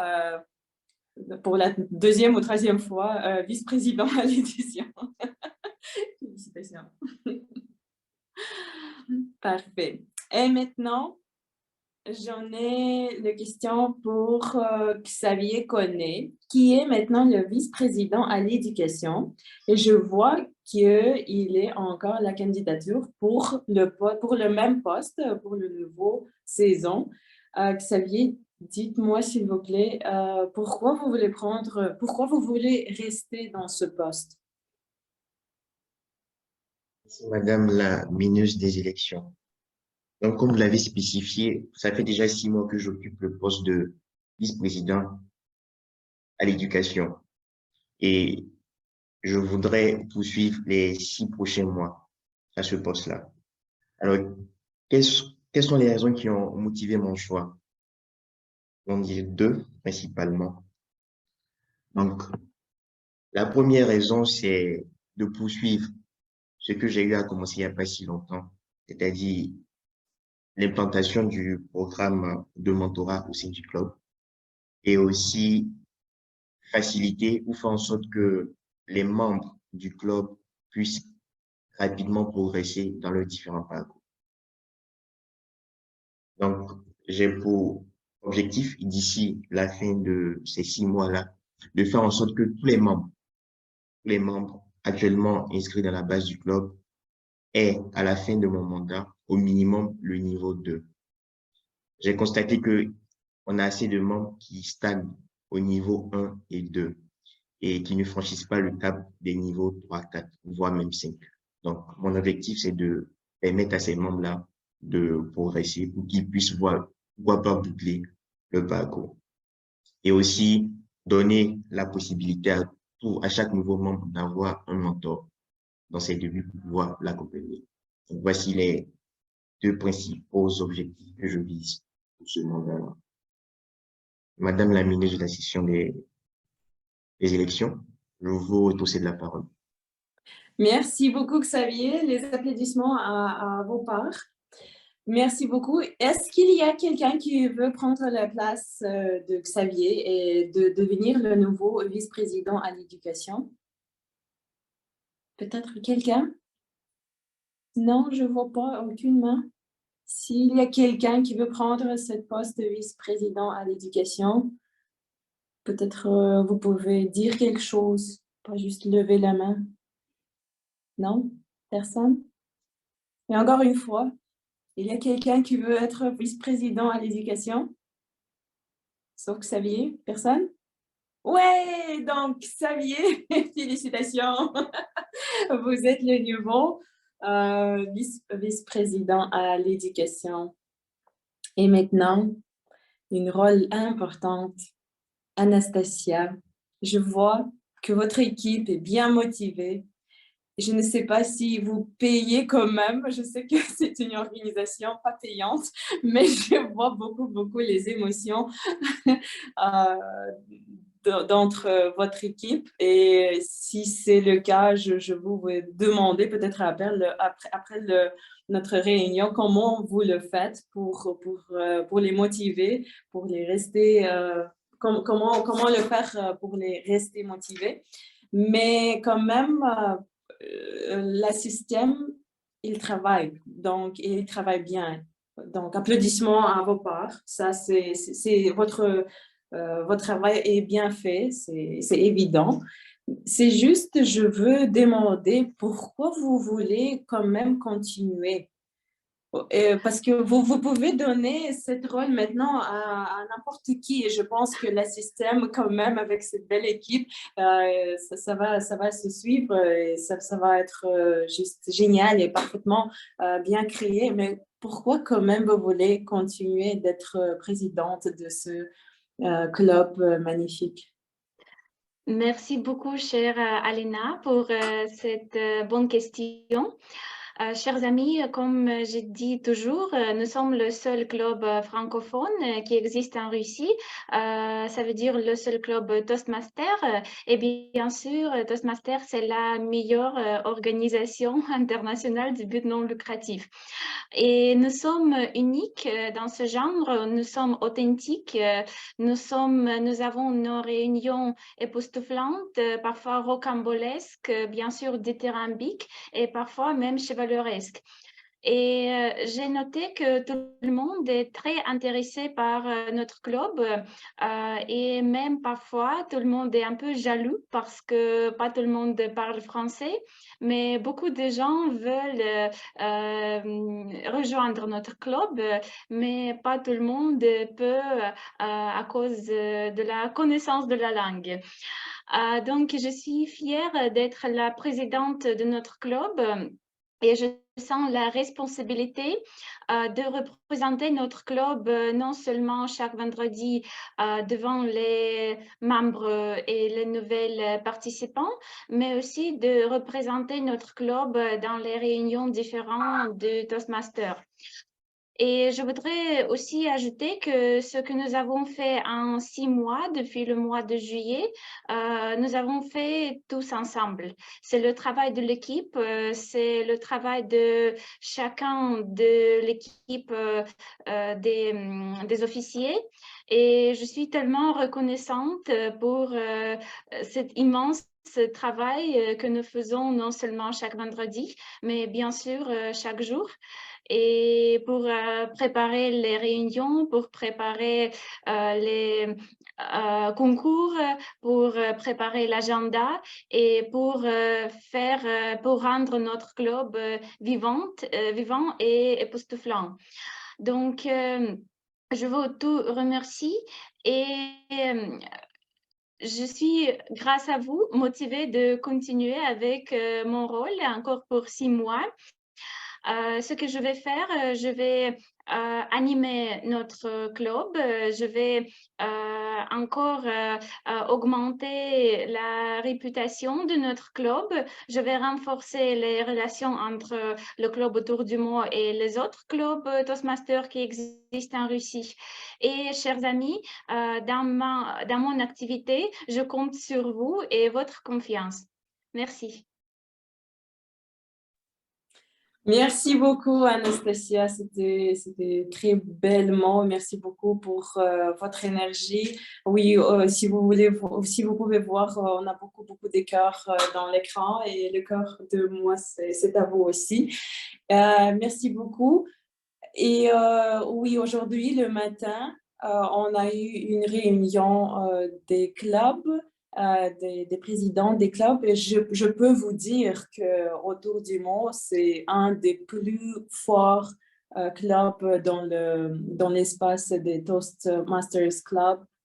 pour la deuxième ou troisième fois, vice-président à l'édition. Félicitations. Parfait. Et maintenant, j'en ai une question pour Xavier Connet, qui est maintenant le vice-président à l'éducation. Et je vois qu'il est encore la candidature pour le même poste, pour le nouveau saison. Xavier, dites-moi s'il vous plaît, pourquoi vous voulez rester dans ce poste? Madame la mineuse des élections. Donc, comme vous l'avez spécifié, ça fait déjà 6 mois que j'occupe le poste de vice-président à l'éducation. Et je voudrais poursuivre les 6 prochains mois à ce poste-là. Alors, quelles sont les raisons qui ont motivé mon choix? On dit 2 principalement. Donc, la première raison, c'est de poursuivre ce que j'ai eu à commencer il n'y a pas si longtemps, c'est-à-dire l'implantation du programme de mentorat au sein du club et aussi faciliter ou faire en sorte que les membres du club puissent rapidement progresser dans leurs différents parcours. Donc, j'ai pour objectif, d'ici la fin de ces 6 mois-là, de faire en sorte que tous les membres actuellement inscrits dans la base du club aient, à la fin de mon mandat, au minimum le niveau 2. J'ai constaté qu'on a assez de membres qui stagnent au niveau 1 et 2 et qui ne franchissent pas le cap des niveaux 3, 4, voire même 5. Donc, mon objectif, c'est de permettre à ces membres-là de progresser pour qu'ils puissent voir pas boucler le parcours. Et aussi, donner la possibilité à chaque nouveau membre d'avoir un mentor. dans ses débuts pour pouvoir l'accompagner. Donc, voici les deux principaux objectifs que je vise pour ce mandat-là. Madame la ministre de la session des élections, je vous retrousser de la parole. Merci beaucoup, Xavier. Les applaudissements à vos parts. Merci beaucoup. Est-ce qu'il y a quelqu'un qui veut prendre la place de Xavier et de devenir le nouveau vice-président à l'éducation? Peut-être quelqu'un? Non, je ne vois pas aucune main. S'il y a quelqu'un qui veut prendre ce poste de vice-président à l'éducation, peut-être vous pouvez dire quelque chose, pas juste lever la main. Non? Personne? Et encore une fois, il y a quelqu'un qui veut être vice-président à l'éducation? Sauf Xavier? Personne? Ouais, donc Xavier, félicitations. Vous êtes le nouveau vice-président à l'éducation. Et maintenant, une rôle importante. Anastasia, je vois que votre équipe est bien motivée. Je ne sais pas si vous payez quand même. Je sais que c'est une organisation pas payante, mais je vois beaucoup les émotions d'entre votre équipe. Et si c'est le cas, je vous vais demander peut-être après notre réunion, comment vous le faites pour les motiver, pour les rester, comment le faire pour les rester motivés. Mais quand même, le système, il travaille, donc il travaille bien. Donc, applaudissements à vos parts. Ça, c'est votre travail est bien fait, c'est évident. C'est juste, je veux demander pourquoi vous voulez quand même continuer. Parce que vous pouvez donner cette rôle maintenant à n'importe qui. Et je pense que le système, quand même, avec cette belle équipe, ça va se suivre et ça va être juste génial et parfaitement bien créé. Mais pourquoi quand même vous voulez continuer d'être présidente de ce club magnifique? Merci beaucoup, chère Alena, pour cette bonne question. Chers amis, comme j'ai dit toujours, nous sommes le seul club francophone qui existe en Russie. Ça veut dire le seul club Toastmaster. Et bien sûr, Toastmaster, c'est la meilleure organisation internationale du but non lucratif. Et nous sommes uniques dans ce genre, nous sommes authentiques, nous avons nos réunions époustouflantes, parfois rocambolesques, bien sûr dithyrambiques et parfois même chevaleresques. Et j'ai noté que tout le monde est très intéressé par notre club et même parfois tout le monde est un peu jaloux parce que pas tout le monde parle français, mais beaucoup de gens veulent rejoindre notre club, mais pas tout le monde peut à cause de la connaissance de la langue. Donc, je suis fière d'être la présidente de notre club. Et je sens la responsabilité de représenter notre club non seulement chaque vendredi devant les membres et les nouvelles participants, mais aussi de représenter notre club dans les réunions différentes de Toastmasters. Et je voudrais aussi ajouter que ce que nous avons fait en 6 mois, depuis le mois de juillet, nous avons fait tous ensemble. C'est le travail de l'équipe, c'est le travail de chacun de l'équipe des officiers. Et je suis tellement reconnaissante pour cet immense travail que nous faisons non seulement chaque vendredi, mais bien sûr chaque jour. Et pour préparer les réunions, pour préparer les concours, pour préparer l'agenda et pour rendre notre club vivant et époustouflant. Donc, je vous tout remercie et je suis, grâce à vous, motivée de continuer avec mon rôle encore pour 6 mois. Ce que je vais faire, je vais animer notre club, je vais encore augmenter la réputation de notre club, je vais renforcer les relations entre le club autour du monde et les autres clubs Toastmasters qui existent en Russie. Et chers amis, dans mon activité, je compte sur vous et votre confiance. Merci. Merci beaucoup, Anastasia. C'était très bellement. Merci beaucoup pour votre énergie. Oui, si vous pouvez voir, on a beaucoup de cœurs dans l'écran et le cœur de moi, c'est à vous aussi. Merci beaucoup. Et oui, aujourd'hui, le matin, on a eu une réunion des clubs, des présidents des clubs. Et je peux vous dire qu'autour du monde, c'est un des plus forts clubs dans l'espace des Toastmasters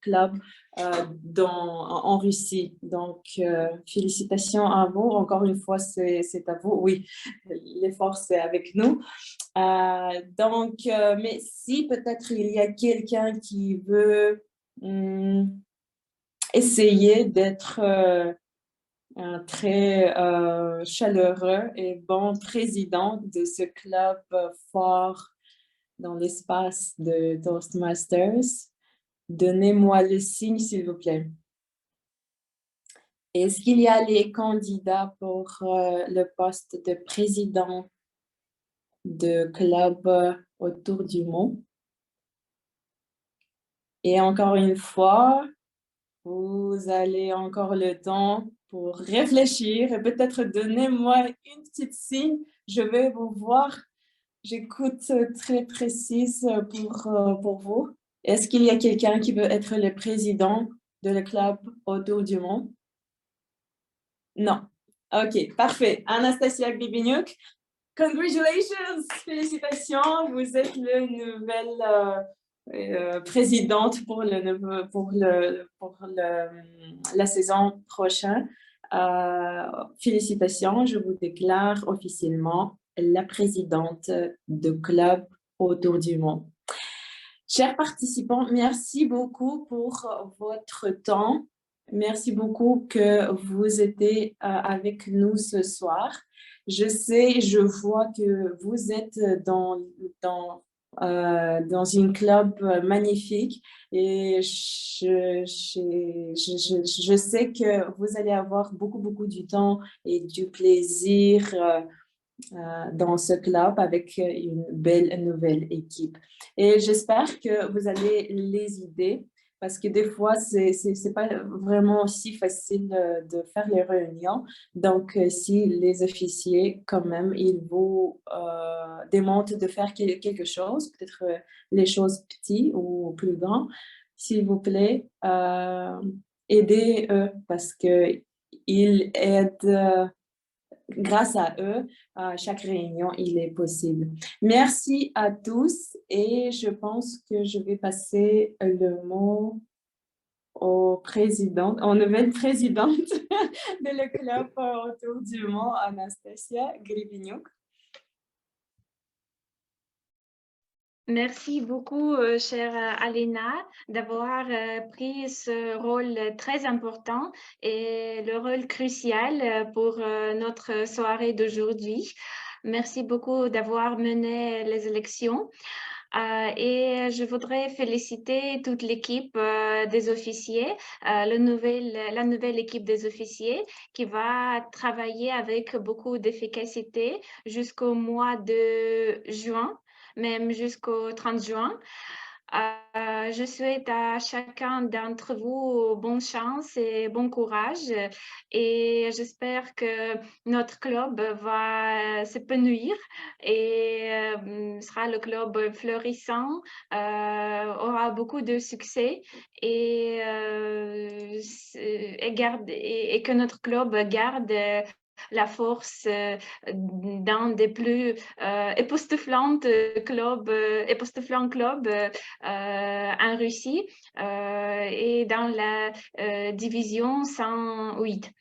Club en Russie. Donc, félicitations à vous. Encore une fois, c'est à vous. Oui, l'effort, c'est avec nous. Mais si peut-être il y a quelqu'un qui veut essayer d'être un très chaleureux et bon président de ce club fort dans l'espace de Toastmasters, donnez-moi le signe, s'il vous plaît. Est-ce qu'il y a les candidats pour le poste de président de club autour du monde? Et encore une fois, vous avez encore le temps pour réfléchir et peut-être donnez-moi une petite signe. Je vais vous voir. J'écoute très précise pour vous. Est-ce qu'il y a quelqu'un qui veut être le président de le club autour du monde? Non. OK, parfait. Anastasia Gribeniuk, congratulations! Félicitations, vous êtes la nouvelle présidente pour la saison prochaine. Félicitations, je vous déclare officiellement la présidente de club autour du monde. Chers participants, merci beaucoup pour votre temps. Merci beaucoup que vous étiez avec nous ce soir. Je sais, je vois que vous êtes dans une club magnifique et je sais que vous allez avoir beaucoup du temps et du plaisir dans ce club avec une belle nouvelle équipe. Et j'espère que vous avez les idées parce que des fois, c'est pas vraiment aussi facile de faire les réunions. Donc, si les officiers, quand même, ils vous demandent de faire quelque chose, peut-être les choses petites ou plus grandes, s'il vous plaît, aidez-eux parce qu'ils aident. Grâce à eux, chaque réunion, il est possible. Merci à tous et je pense que je vais passer le mot aux nouvelle présidente de le club autour du monde, Anastasia Gribeniuk. Merci beaucoup, chère Alina, d'avoir pris ce rôle très important et le rôle crucial pour notre soirée d'aujourd'hui. Merci beaucoup d'avoir mené les élections. Et je voudrais féliciter toute l'équipe des officiers, la nouvelle équipe des officiers qui va travailler avec beaucoup d'efficacité jusqu'au mois de juin, même jusqu'au 30 juin. Je souhaite à chacun d'entre vous bonne chance et bon courage et j'espère que notre club va s'épanouir et sera le club florissant, aura beaucoup de succès et que notre club garde la force d'un des plus époustouflants clubs en Russie et dans la division 108.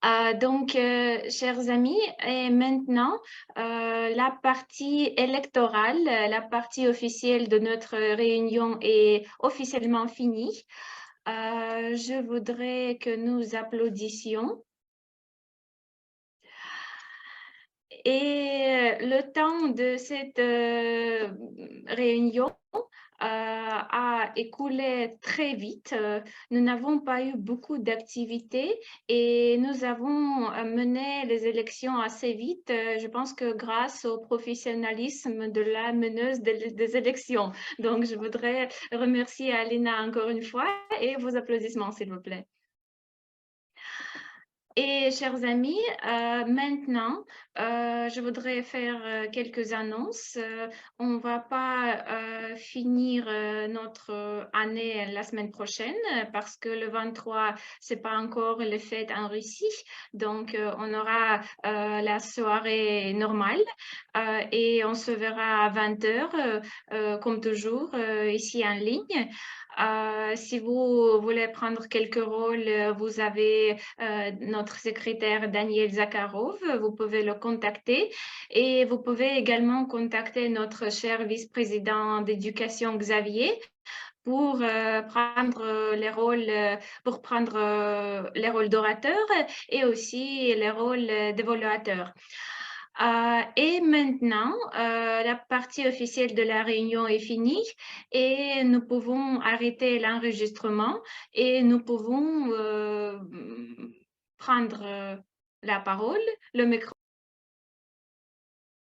Chers amis, et maintenant, la partie électorale, la partie officielle de notre réunion est officiellement finie. Je voudrais que nous applaudissions. Et le temps de cette réunion a écoulé très vite. Nous n'avons pas eu beaucoup d'activités et nous avons mené les élections assez vite. Je pense que grâce au professionnalisme de la meneuse des élections. Donc, je voudrais remercier Alina encore une fois et vos applaudissements, s'il vous plaît. Et chers amis, maintenant, je voudrais faire quelques annonces. On ne va pas finir notre année la semaine prochaine parce que le 23, ce n'est pas encore les fêtes en Russie. Donc, on aura la soirée normale et on se verra à 20h, comme toujours, ici en ligne. Si vous voulez prendre quelques rôles, vous avez notre secrétaire Daniel Zakharov, vous pouvez le contacter et vous pouvez également contacter notre cher vice-président d'éducation Xavier pour prendre les rôles d'orateur et aussi les rôles d'évaluateur. Et maintenant, la partie officielle de la réunion est finie et nous pouvons arrêter l'enregistrement et nous pouvons prendre la parole, le micro.